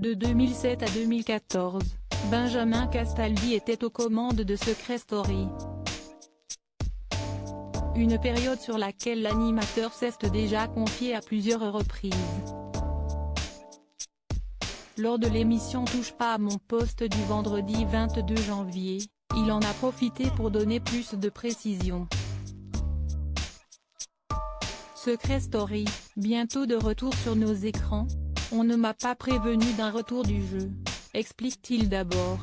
De 2007 à 2014, Benjamin Castaldi était aux commandes de Secret Story. Une période sur laquelle l'animateur s'est déjà confié à plusieurs reprises. Lors de l'émission Touche pas à mon poste du vendredi 22 janvier, il en a profité pour donner plus de précisions. Secret Story, bientôt de retour sur nos écrans. On ne m'a pas prévenu d'un retour du jeu, explique-t-il d'abord.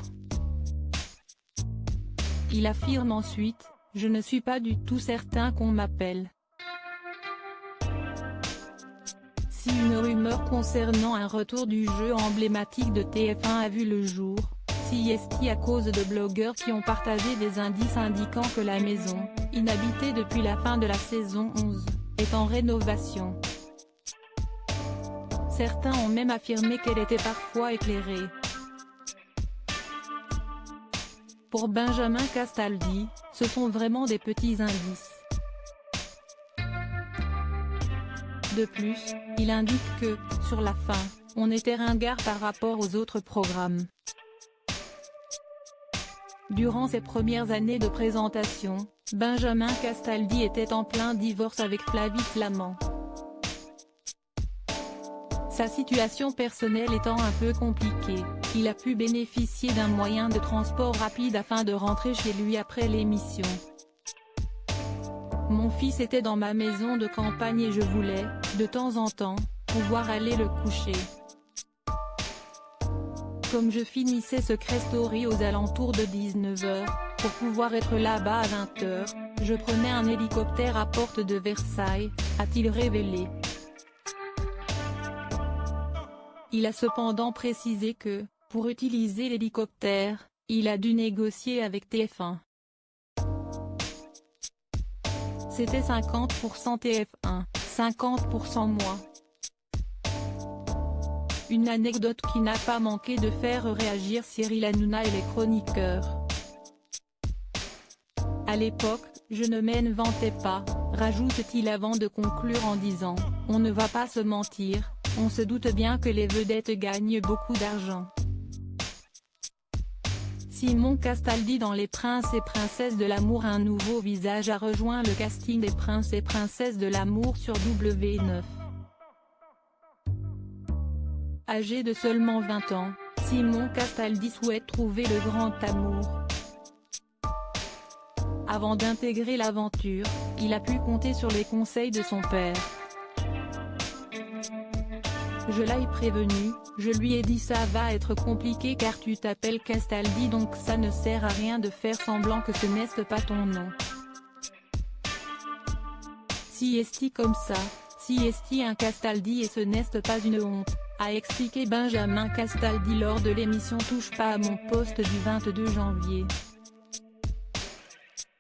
Il affirme ensuite, je ne suis pas du tout certain qu'on m'appelle. Si une rumeur concernant un retour du jeu emblématique de TF1 a vu le jour, c'est à cause de blogueurs qui ont partagé des indices indiquant que la maison, inhabitée depuis la fin de la saison 11, est en rénovation. Certains ont même affirmé qu'elle était parfois éclairée. Pour Benjamin Castaldi, ce sont vraiment des petits indices. De plus, il indique que, sur la fin, on était ringard par rapport aux autres programmes. Durant ses premières années de présentation, Benjamin Castaldi était en plein divorce avec Flavie Flament. Sa situation personnelle étant un peu compliquée, il a pu bénéficier d'un moyen de transport rapide afin de rentrer chez lui après l'émission. Mon fils était dans ma maison de campagne et je voulais, de temps en temps, pouvoir aller le coucher. Comme je finissais Secret Story aux alentours de 19h, pour pouvoir être là-bas à 20h, je prenais un hélicoptère à Porte de Versailles, a-t-il révélé. Il a cependant précisé que, pour utiliser l'hélicoptère, il a dû négocier avec TF1. C'était 50% TF1, 50% moi. Une anecdote qui n'a pas manqué de faire réagir Cyril Hanouna et les chroniqueurs. À l'époque, je ne m'en vantais pas, rajoute-t-il avant de conclure en disant, on ne va pas se mentir, on se doute bien que les vedettes gagnent beaucoup d'argent. Simon Castaldi dans Les Princes et Princesses de l'amour. Un nouveau visage a rejoint le casting des Princes et Princesses de l'amour sur W9. Âgé de seulement 20 ans, Simon Castaldi souhaite trouver le grand amour. Avant d'intégrer l'aventure, il a pu compter sur les conseils de son père. Je l'ai prévenu, je lui ai dit ça va être compliqué car tu t'appelles Castaldi donc ça ne sert à rien de faire semblant que ce n'est pas ton nom. Si est comme ça, si est un Castaldi et ce n'est pas une honte, a expliqué Benjamin Castaldi lors de l'émission Touche pas à mon poste du 22 janvier.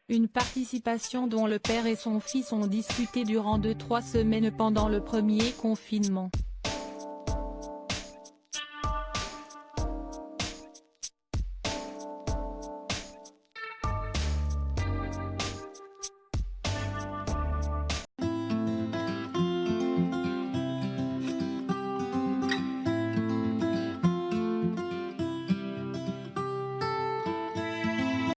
Une participation dont le père et son fils ont discuté durant 2-3 semaines pendant le premier confinement.